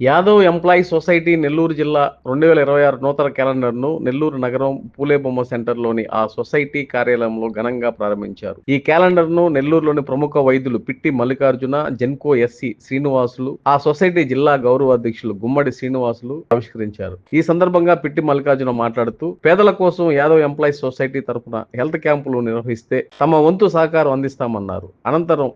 Yadav employee society Nellore జిల్లా 2026 నూతన క్యాలెండర్ను నెల్లూరు నగరం పూలేబొమ్మ సెంటర్లోని ఆ సొసైటీ కార్యాలయంలో ఘనంగా ప్రారంభించారు. ఈ క్యాలెండర్ను నెల్లూరులోని ప్రముఖ వైద్యులు పిట్టి మల్లికార్జున, జెన్కో ఎస్సీ శ్రీనివాసులు, ఆ సొసైటీ జిల్లా గౌరవ అధ్యక్షులు గుమ్మడి శ్రీనివాసులు ఆవిష్కరించారు. ఈ సందర్భంగా పిట్టి మల్లికార్జున మాట్లాడుతూ, పేదల కోసం యాదవ్ ఎంప్లాయీ సొసైటీ తరఫున హెల్త్ క్యాంపులు నిర్వహిస్తే తమ వంతు సహకారం అందిస్తామన్నారు. అనంతరం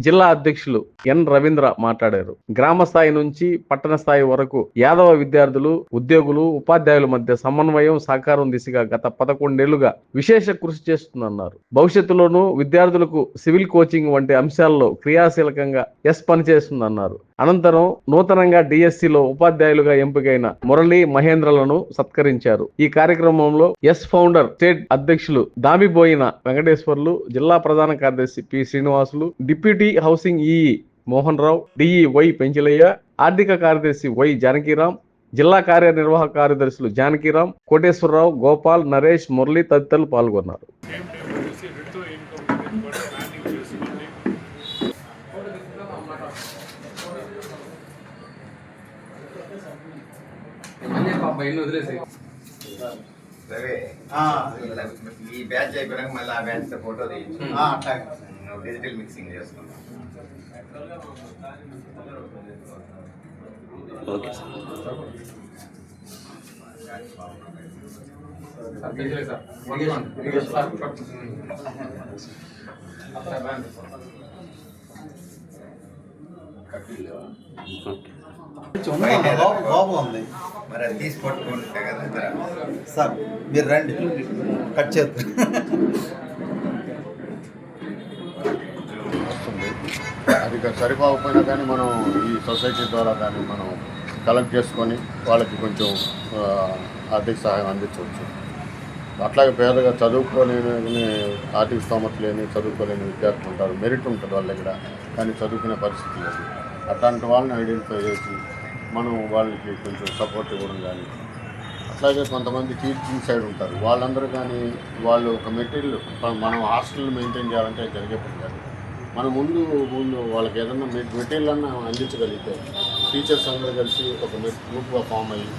జిల్లా అధ్యక్షులు ఎన్ రవీంద్ర మాట్లాడారు. గ్రామ స్థాయి నుంచి పట్టణ స్థాయి వరకు యాదవ విద్యార్థులు, ఉద్యోగులు, ఉపాధ్యాయుల మధ్య సమన్వయం, సహకారం దిశగా గత 11 ఏళ్లుగా విశేష కృషి చేస్తుందన్నారు. భవిష్యత్తులోనూ విద్యార్థులకు సివిల్ కోచింగ్ వంటి అంశాల్లో క్రియాశీలకంగా పనిచేస్తుందన్నారు. అనంతరం నూతనంగా డిఎస్సిలో ఉపాధ్యాయులుగా ఎంపికైన మురళి, మహేంద్రలను సత్కరించారు. ఈ కార్యక్రమంలో ఫౌండర్ స్టేట్ అధ్యక్షులు దామిబోయిన వెంకటేశ్వర్లు, జిల్లా ప్రధాన కార్యదర్శి P Srinivasulu, deputy housing EE Mohan Rao, DE Y Penchalaiah, ఆర్థిక కార్యదర్శి వై జానకీరాం, జిల్లా కార్యనిర్వాహక కార్యదర్శులు జానకీరాం, కోటేశ్వరరావు, గోపాల్, నరేష్, మురళి తదితరులు పాల్గొన్నారు. ఈ బ్యాచ్ అయిపోయాక మళ్ళీ ఆ బ్యాచ్ ఫోటో తీయచ్చు, డిజిటల్ మిక్సింగ్ చేసుకుంటాం. ఓకే బాగుంది మరి అది తీసి పట్టుకుంటే కదా సార్, మీరు రండి కట్ చేస్తారు. అది సరిపోకపోయినా కానీ మనం ఈ సొసైటీ ద్వారా కానీ మనం కలెక్ట్ చేసుకొని వాళ్ళకి కొంచెం ఆర్థిక సహాయం అందించవచ్చు. అట్లాగే పేదగా చదువుకోలేని, ఆర్థిక స్తోమత లేని, చదువుకోలేని విద్యార్థులు ఉంటారు. మెరిట్ ఉంటుంది వాళ్ళ దగ్గర, కానీ చదువుకునే పరిస్థితి లేదు. అట్లాంటి వాళ్ళని ఐడెంటిఫై చేసి మనం వాళ్ళకి కొంచెం సపోర్ట్ ఇవ్వడం కానీ, అట్లాగే కొంతమంది టీచింగ్ సైడ్ ఉంటారు. వాళ్ళందరూ కానీ వాళ్ళు ఒక మెటీరియల్ మనం హాస్టల్ మెయింటైన్ చేయాలంటే జరిగే పని కాదు. మనం ముందు వాళ్ళకి ఏదన్నా మెటీరియల్ అన్నా అందించగలిగితే టీచర్స్ అందరూ కలిసి ఒక గ్రూప్గా ఫామ్ అయ్యి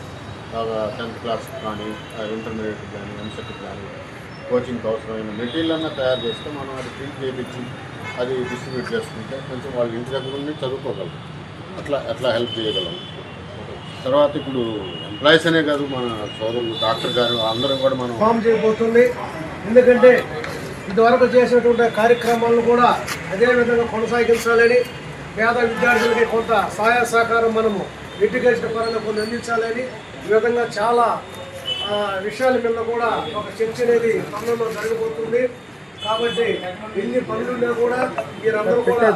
10th క్లాస్ కానీ, ఇంటర్మీడియట్ కానీ, ఎంసెట్ కానీ కోచింగ్కి అవసరమైన మెటీరియల్ అన్నా తయారు చేస్తే మనం అది ప్రింట్ చేయించి అది డిస్ట్రిబ్యూట్ చేసుకుంటే కొంచెం వాళ్ళు ఇంటి దగ్గర నుండి చదువుకోగలరు. అట్లా హెల్ప్ చేయగలం. తర్వాత ఇప్పుడు ఎంప్లాయీస్ అనే కాదు, మన సోదరులు డాక్టర్ గారు అందరూ కూడా మనం ఫామ్ చేయబోతుంది. ఎందుకంటే ఇదివరకు చేసినటువంటి కార్యక్రమాలను కూడా అదే విధంగా కొనసాగించాలని, పేద విద్యార్థులకి కొంత సహాయ సహకారం మనము ఎడ్యుకేషన్ పరంగా కొన్ని అందించాలని, ఈ విధంగా చాలా విషయాల మీద కూడా ఒక చర్చ అనేది పనులలో జరగబోతుంది. కాబట్టి ఎన్ని పనులున్నా కూడా మీరందరూ కూడా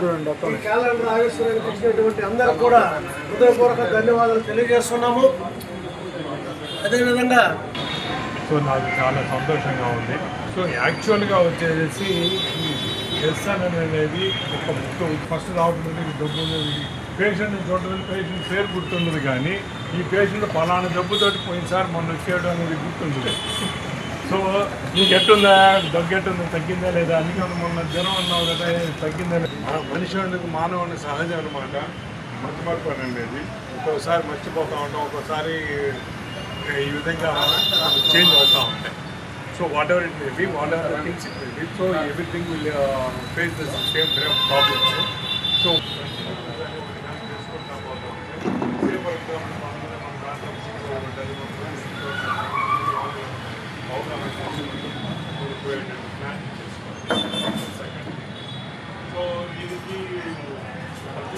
ఈ క్యాలెండర్ ఆవిష్కరణకు ఇచ్చినటువంటి అందరూ కూడా హృదయపూర్వక ధన్యవాదాలు తెలియజేస్తున్నాము. అదేవిధంగా నాకు చాలా సంతోషంగా ఉంది. యాక్చువల్గా వచ్చేసి ఎస్ఎన్ అనేది ఒక ఫస్ట్ రావడం డబ్బు పేషెంట్ని చూడడం, పేషెంట్ పేరు గుర్తుండదు, కానీ ఈ పేషెంట్ ఫలానా జబ్బుతోటి పోయినసారి మొన్న వచ్చేయడం అనేది గుర్తుంటుంది. సో నీకు ఎట్టుందా, దగ్గెట్టుందా, తగ్గిందా లేదా, అందుకని మొన్న జ్వరం అన్నావు కదా, తగ్గిందా లేదా. మనిషి మానవుని సహజం అనమాట. మర్చిపోతాను అనేది ఒక్కోసారి మర్చిపోతూ ఉంటాం, ఒక్కోసారి ఈ విధంగా చేంజ్ అవుతూ ఉంటాయి. So what ever it may be, what ever the things it may be, so everything will face the same problems. So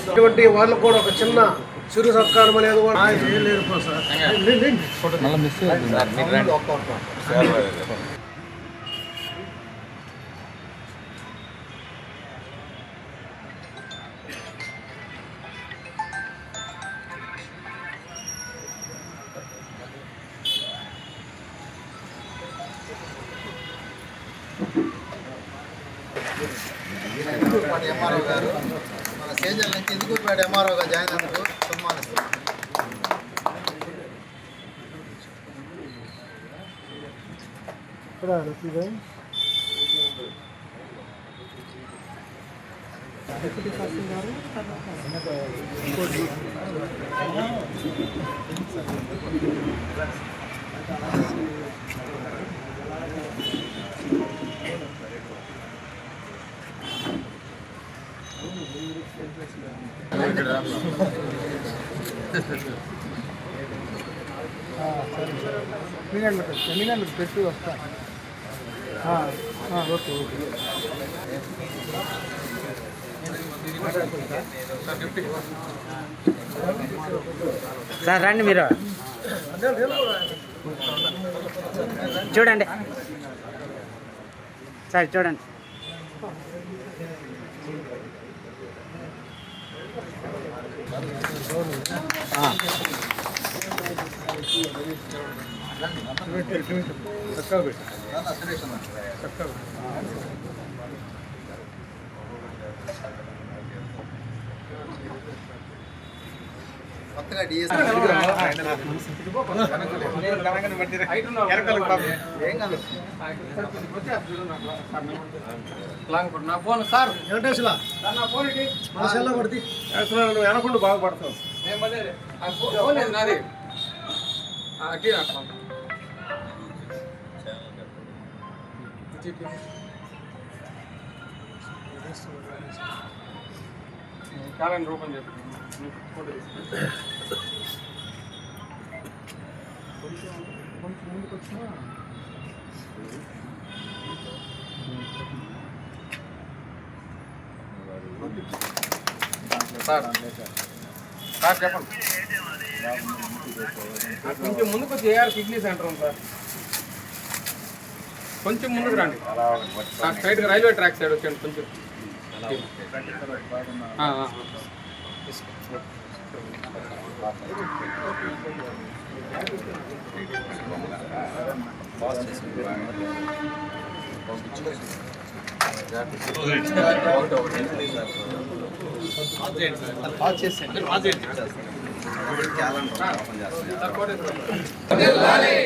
ఇటువంటి వాళ్ళు కూడా ఒక చిన్న చిరు సత్కారం అనేది కూడా చేయలేరు సార్. ఎంఆర్ఓ గారు మన సేజల్ నుంచి ఎందుకుపేట ఎంఆర్ఓగా జాయిన్ అయినందుకు సన్మానిస్తారు. సెమినార్లు పెట్టి వస్తా. Okay okay. సార్ రండి మీరు చూడండి సార్ చూడండి. కొత్తగా డిఎస్ ఏం కాదు నా ఫోన్ సార్ వెంకటేశ్వర నా ఫోన్ ఇది మన సెల్లో పడితే నువ్వు వెనకుండా బాగుపడతావు. నాది క్యాలెండర్ ఓపెన్ చేసి కొంచెం ముందుకు వచ్చినా సార్ సార్ చెప్పండి. కొంచెం ముందుకు వచ్చి ఏఆర్ కిడ్నీ సెంటర్ ఉంది సార్. కొంచెం ముందుకు రండి సార్. స్ట్రైట్గా రైల్వే ట్రాక్ సైడ్ వచ్చేయండి కొంచెం.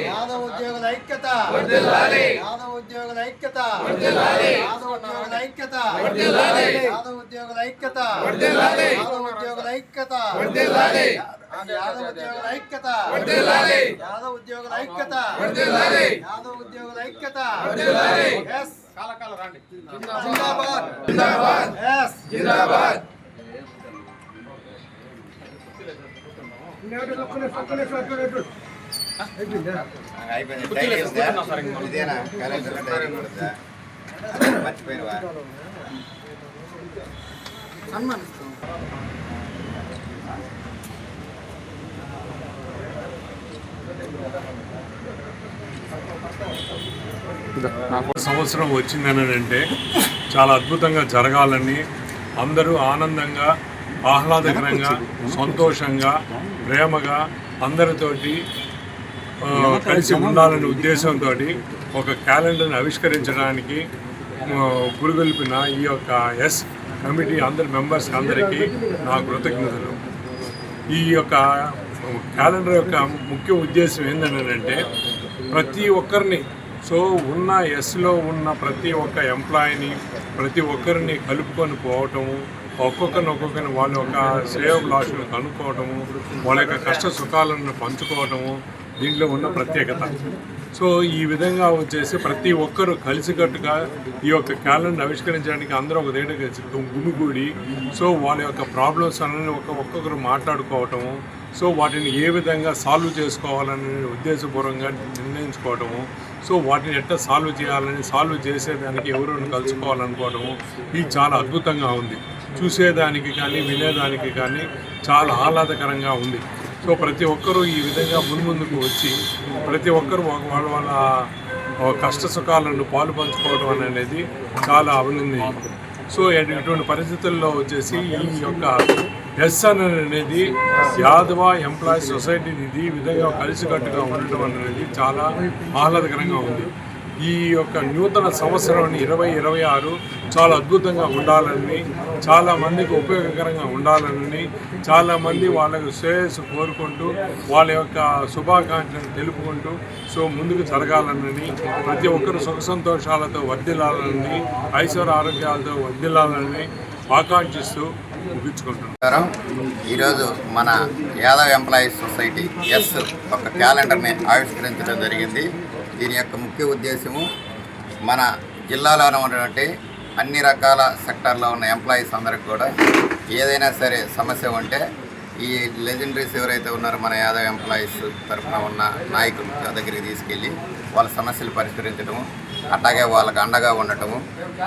యాదవ ఉద్యోగుల ఐక్యత, యాదవ ఉద్యోగుల ఐక్యత, యాదవ ఉద్యోగుల ఐక్యత, యాదవ ఉద్యోగుల ఐక్యత, యాదవ ఉద్యోగుల ఐక్యత, యాదవ ఉద్యోగుల ఐక్యత, యాదవ ఉద్యోగుల ఐక్యత, యాదవ ఉద్యోగుల ఐక్యత. ఎస్ కాలకాల రండి. జిందాబాద్ జిందాబాద్. ఎస్ జిందాబాద్. ఇదేనా క్యాలెండర్ మర్చిపోయినవా? సంవత్సరం వచ్చిందని అంటే చాలా అద్భుతంగా జరగాలని, అందరూ ఆనందంగా, ఆహ్లాదకరంగా, సంతోషంగా, ప్రేమగా అందరితోటి కలిసి ఉండాలనే ఉద్దేశంతో ఒక క్యాలెండర్ని ఆవిష్కరించడానికి పురుగొల్పిన ఈ యొక్క ఎస్ కమిటీ అందరి మెంబర్స్ అందరికీ నా కృతజ్ఞతలు. ఈ యొక్క క్యాలెండర్ యొక్క ముఖ్య ఉద్దేశం ఏంటంటే ప్రతి ఒక్కరిని ఉన్న ఎస్లో ఉన్న ప్రతి ఒక్క ఎంప్లాయీని ప్రతి ఒక్కరిని కలుపుకొని పోవటము, ఒక్కొక్కరిని వాళ్ళ యొక్క శ్రేయోభిలాషులను కనుక్కోవటము, వాళ్ళ యొక్క కష్ట సుఖాలను పంచుకోవటము దీంట్లో ఉన్న ప్రత్యేకత. ఈ విధంగా వచ్చేసి ప్రతి ఒక్కరు కలిసికట్టుగా ఈ యొక్క క్యాలెండర్ ఆవిష్కరించడానికి అందరూ ఒక దగ్గర కలిసి గుమిగూడి వాళ్ళ యొక్క ప్రాబ్లమ్స్ అన్నీ ఒక్కొక్కరు మాట్లాడుకోవటము, వాటిని ఏ విధంగా సాల్వ్ చేసుకోవాలని ఉద్దేశపూర్వకంగా నిర్ణయించుకోవటము, వాటిని ఎట్లా సాల్వ్ చేసేదానికి ఎవరిని కలుసుకోవాలనుకోవటము ఇది చాలా అద్భుతంగా ఉంది. చూసేదానికి కానీ వినేదానికి కానీ చాలా ఆహ్లాదకరంగా ఉంది. ప్రతి ఒక్కరూ ఈ విధంగా ముందుకు వచ్చి ప్రతి ఒక్కరు వాళ్ళ కష్ట సుఖాలను పాలు పంచుకోవడం అనేది చాలా అభినందనీయం. ఇటువంటి పరిస్థితుల్లో వచ్చేసి ఈ యొక్క ఎస్ అనేది యాదవ ఎంప్లాయీస్ సొసైటీని ఈ విధంగా కలిసికట్టుగా ఉండటం అనేది చాలా ఆహ్లాదకరంగా ఉంది. ఈ యొక్క నూతన సంవత్సరం 2026 చాలా అద్భుతంగా ఉండాలని, చాలామందికి ఉపయోగకరంగా ఉండాలని, చాలామంది వాళ్ళకు శ్రేయస్సు కోరుకుంటూ వాళ్ళ యొక్క శుభాకాంక్షలను తెలుపుకుంటూ ముందుకు జరగాలని, ప్రతి ఒక్కరు సుఖ సంతోషాలతో వర్ధిల్లాలని, ఐశ్వర్య ఆరోగ్యాలతో వర్ధిల్లాలని ఆకాంక్షిస్తూ ముగించుకుంటున్నాను. నమస్కారం. ఈరోజు మన యాదవ్ ఎంప్లాయీస్ సొసైటీ ఎస్ ఒక క్యాలెండర్ని ఆవిష్కరించడం జరిగింది. దీని యొక్క ముఖ్య ఉద్దేశము మన జిల్లాలోనే ఉన్నటువంటి అన్ని రకాల సెక్టార్లో ఉన్న ఎంప్లాయీస్ అందరికి కూడా ఏదైనా సరే సమస్య ఉంటే ఈ లెజెండరీస్ ఎవరైతే ఉన్నారో మన యాదవ్ ఎంప్లాయీస్ తరఫున ఉన్న నాయకుల దగ్గరికి తీసుకెళ్ళి వాళ్ళ సమస్యలు పరిష్కరించడము, అట్లాగే వాళ్ళకి అండగా ఉండటము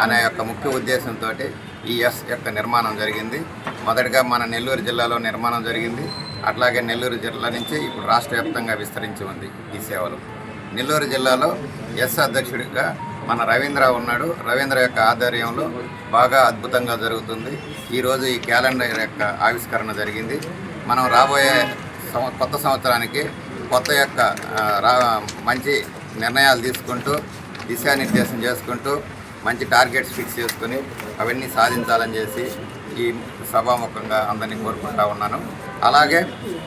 అనే యొక్క ముఖ్య ఉద్దేశంతో ఈ ఎస్ యొక్క నిర్మాణం జరిగింది. మొదటగా మన నెల్లూరు జిల్లాలో నిర్మాణం జరిగింది. అట్లాగే నెల్లూరు జిల్లా నుంచి ఇప్పుడు రాష్ట్ర వ్యాప్తంగా విస్తరించి ఉంది ఈ సేవలు. నెల్లూరు జిల్లాలో ఎస్ అధ్యక్షుడిగా మన రవీంద్ర ఉన్నాడు. రవీంద్ర యొక్క ఆధ్వర్యంలో బాగా అద్భుతంగా జరుగుతుంది. ఈరోజు ఈ క్యాలెండర్ యొక్క ఆవిష్కరణ జరిగింది. మనం రాబోయే కొత్త సంవత్సరానికి కొత్త యొక్క మంచి నిర్ణయాలు తీసుకుంటూ దిశానిర్దేశం చేసుకుంటూ మంచి టార్గెట్స్ ఫిక్స్ చేసుకుని అవన్నీ సాధించాలని చేసి ఈ సభాముఖంగా అందరినీ కోరుకుంటా ఉన్నాను. అలాగే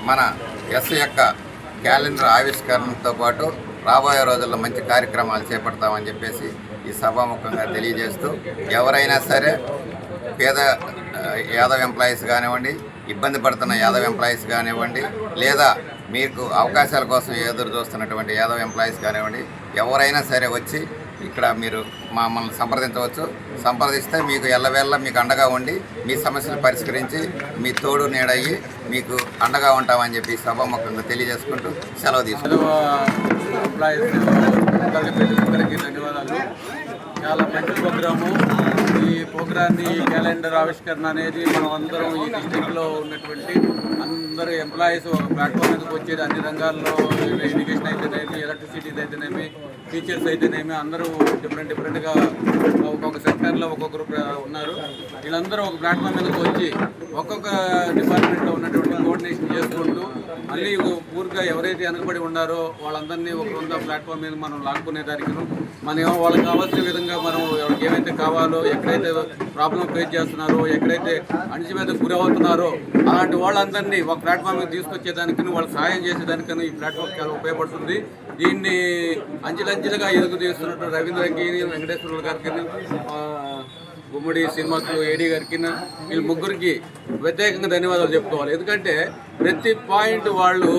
మన ఎస్ యొక్క క్యాలెండర్ ఆవిష్కరణతో పాటు రాబోయే రోజుల్లో మంచి కార్యక్రమాలు చేపడతామని చెప్పేసి ఈ సభాముఖంగా తెలియజేస్తూ ఎవరైనా సరే పేద యాదవ్ ఎంప్లాయీస్ కానివ్వండి, ఇబ్బంది పడుతున్న యాదవ్ ఎంప్లాయీస్ కానివ్వండి, లేదా మీకు అవకాశాల కోసం ఎదురు చూస్తున్నటువంటి యాదవ్ ఎంప్లాయీస్ కానివ్వండి, ఎవరైనా సరే వచ్చి ఇక్కడ మీరు మమ్మల్ని సంప్రదించవచ్చు. సంప్రదిస్తే మీకు ఎల్లవేళ్ళ మీకు అండగా ఉండి మీ సమస్యలు పరిష్కరించి మీ తోడు నీడయ్యి మీకు అండగా ఉంటామని చెప్పి సభాముఖంగా తెలియజేసుకుంటూ సెలవు అందరికీ ధన్యవాదాలు. చాలా మంచి ప్రోగ్రాము. ఈ ప్రోగ్రాన్ని క్యాలెండర్ ఆవిష్కరణ అనేది మనం అందరం ఈ డిస్ట్రిక్ట్లో ఉన్నటువంటి అందరూ ఎంప్లాయీస్ ఒక ప్లాట్ఫామ్ మీదకి వచ్చేది అన్ని రంగాల్లో, ఎడ్యుకేషన్ అయితేనేమి, ఎలక్ట్రిసిటీ అయితేనేమి, టీచర్స్ అయితేనేమి, అందరూ డిఫరెంట్గా ఒక్కొక్క సెక్టర్లో ఒక్కొక్కరు ఉన్నారు. వీళ్ళందరూ ఒక ప్లాట్ఫామ్ మీదకి వచ్చి ఒక్కొక్క డిపార్ట్మెంట్లో ఉన్నటువంటి కోఆర్డినేషన్ చేసుకుంటూ మళ్ళీ పూర్తిగా ఎవరైతే వెనకబడి ఉన్నారో వాళ్ళందరినీ ఒక వంద ప్లాట్ఫామ్ మీద మనం లాక్కునేదానికి మనం వాళ్ళకి కావాల్సిన విధంగా మనం ఎవరికి ఏమైతే కావాలో, ఎక్కడైతే ప్రాబ్లం ఫేస్ చేస్తున్నారో, ఎక్కడైతే అణిచివేతకు గురి అవుతున్నారో అలాంటి వాళ్ళందరినీ ఒక ప్లాట్ఫామ్ మీద తీసుకొచ్చేదానికి వాళ్ళు సహాయం చేసేదానికని ఈ ప్లాట్ఫామ్ చాలా ఉపయోగపడుతుంది. దీన్ని అంచెలంచెలుగా ఎదుగు తీస్తున్నట్టు రవీంద్రకి, వెంకటేశ్వరుల గారికి, గుమ్మడి శ్రీనివాస్ ఏడీ గారికి, వీళ్ళ ముగ్గురికి ప్రత్యేకంగా ధన్యవాదాలు చెప్పుకోవాలి. ఎందుకంటే ప్రతి పాయింట్ వాళ్ళు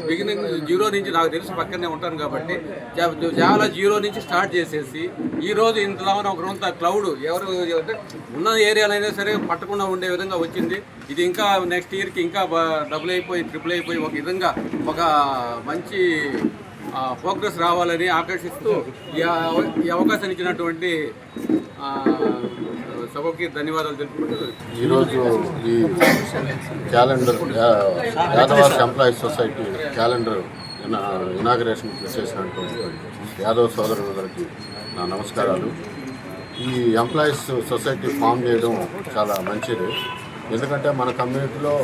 బిగినింగ్ జీరో నుంచి, నాకు తెలిసి పక్కనే ఉంటాను కాబట్టి చాలా జీరో నుంచి స్టార్ట్ చేసేసి ఈరోజు ఇంతలో ఒక రొంత క్లౌడ్ ఎవరు అంటే ఉన్న ఏరియాలైనా సరే పట్టకుండా ఉండే విధంగా వచ్చింది. ఇది ఇంకా నెక్స్ట్ ఇయర్కి ఇంకా డబుల్ అయిపోయి ట్రిపుల్ అయిపోయి ఒక విధంగా ఒక మంచి ప్రోగ్రెస్ రావాలని ఆకర్షిస్తూ ఈ అవకాశం ఇచ్చినటువంటి సభకి ధన్యవాదాలు తెలుపుకుంటున్నాను. ఈరోజు ఈ calendar Yadav employees society calendar inauguration చేసినటువంటి యాదవ్ సోదరులందరికీ నా నమస్కారాలు. ఈ ఎంప్లాయీస్ సొసైటీ ఫామ్ చేయడం చాలా మంచిది. ఎందుకంటే మన కమ్యూనిటీలో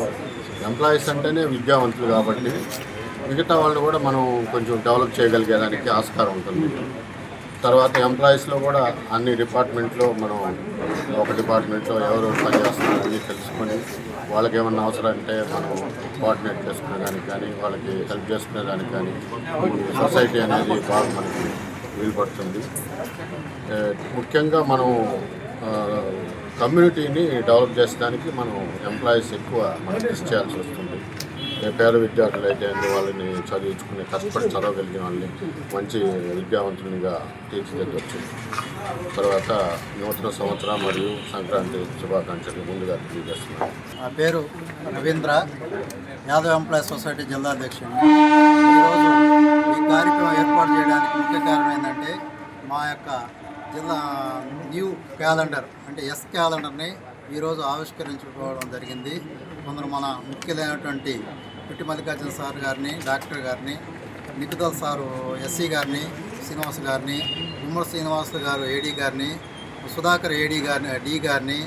ఎంప్లాయీస్ అంటేనే విద్యావంతులు కాబట్టి మిగతా వాళ్ళు కూడా మనం కొంచెం డెవలప్ చేయగలిగేదానికి ఆస్కారం ఉంటుంది. తర్వాత ఎంప్లాయీస్లో కూడా అన్ని డిపార్ట్మెంట్లో మనం ఒక డిపార్ట్మెంట్లో ఎవరు పనిచేస్తున్నారని తెలుసుకొని వాళ్ళకి ఏమన్నా అవసరం అంటే మనం కోఆర్డినేట్ చేసుకునేదానికి కానీ వాళ్ళకి హెల్ప్ చేసుకునేదానికి కానీ ఈ సొసైటీ అనేది బాగా మనకి వీలుపడుతుంది. ముఖ్యంగా మనం కమ్యూనిటీని డెవలప్ చేసేదానికి మనం ఎంప్లాయీస్ ఎక్కువ మనం కృషి చేయాల్సి వస్తుంది. పేద విద్యార్థులు అయితే వాళ్ళని చదివించుకుని కష్టపడి చదవగలిగిన వాళ్ళని మంచి విద్యావంతునిగా తీర్చిదిద్దవచ్చు. తర్వాత నూతన సంవత్సరం మరియు సంక్రాంతి శుభాకాంక్షలు ముందుగా తెలియజేస్తున్నాను. నా పేరు రవీంద్ర, యాదవ్ ఎంప్లాయీస్ సొసైటీ జిల్లా అధ్యక్షుడిని. ఈరోజు ఈ కార్యక్రమం ఏర్పాటు చేయడానికి ముఖ్య కారణం ఏంటంటే మా యొక్క జిల్లా న్యూ క్యాలెండర్ అంటే ఎస్ క్యాలెండర్ని ఈరోజు ఆవిష్కరించుకోవడం జరిగింది. కొందరు మన ముఖ్యులైనటువంటి పిట్టి మల్లికార్జున సార్ గారిని, డాక్టర్ గారిని, నికుదల్ సారు ఎస్సీ గారిని, శ్రీనివాస్ గారిని, గుమ్మడి శ్రీనివాస్ గారు ఏడీ గారిని, సుధాకర్ ఏడీ గారిని డి గారిని,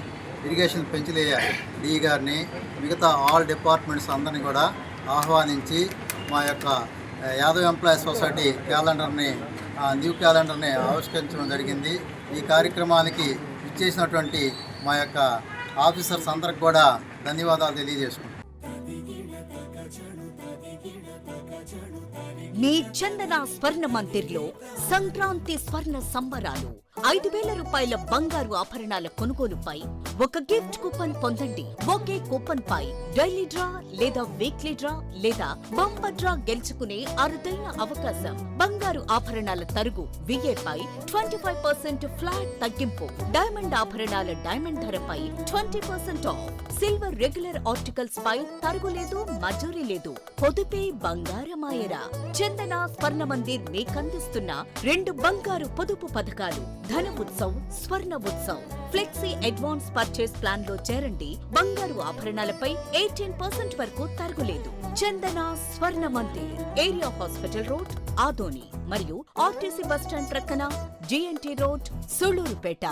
ఇరిగేషన్ పెంచిలేయ డి గారిని, మిగతా ఆల్ డిపార్ట్మెంట్స్ అందరినీ కూడా ఆహ్వానించి మా యొక్క యాదవ్ ఎంప్లాయీస్ సొసైటీ క్యాలెండర్ని న్యూ క్యాలెండర్ని ఆవిష్కరించడం జరిగింది. ఈ కార్యక్రమానికి ఇచ్చేసినటువంటి మా యొక్క ఆఫీసర్స్ అందరికి కూడా ధన్యవాదాలు తెలియజేసుకుంటాం. మీ చందన స్వర్ణ మందిర్లో సంక్రాంతి స్వర్ణ సంబరాలు 5,000 రూపాయల బంగారు ఆభరణాల కొనుగోలుపై ఒక గిఫ్ట్ కూపన్ పొందండి. ఒకే కూపన్ పై డైలీ డ్రా లేదా వీక్లీ డ్రా లేదా బంపర్ డ్రా గెలుచుకునే అరుదైన అవకాశం. బంగారు ఆభరణాల తరుగు VA పై 25% ఫ్లాట్ తగ్గింపు. డైమండ్ ఆభరణాల డైమండ్ ధరపై 20% ఆఫ్. సిల్వర్ రెగ్యులర్ ఆర్టికల్స్ పై తరుగులేదు, మజూరీ లేదు. పొదుపే బంగారమాయరా. చందన స్వర్ణ మందిర్ మీకందిస్తున్న 2 బంగారు పొదుపు పథకాలు. ధన ఉత్సవ్, స్వర్ణ Utsav. Flexi advance purchase plan లో చేరండి. బంగారు ఆభరణాలపై 18% వరకు తరుగులేదు. చందన స్వర్ణ Mandir, area hospital road, Adoni మరియు RTC బస్టాండ్ ప్రక్కన GNT రోడ్, సుళ్లూరుపేట.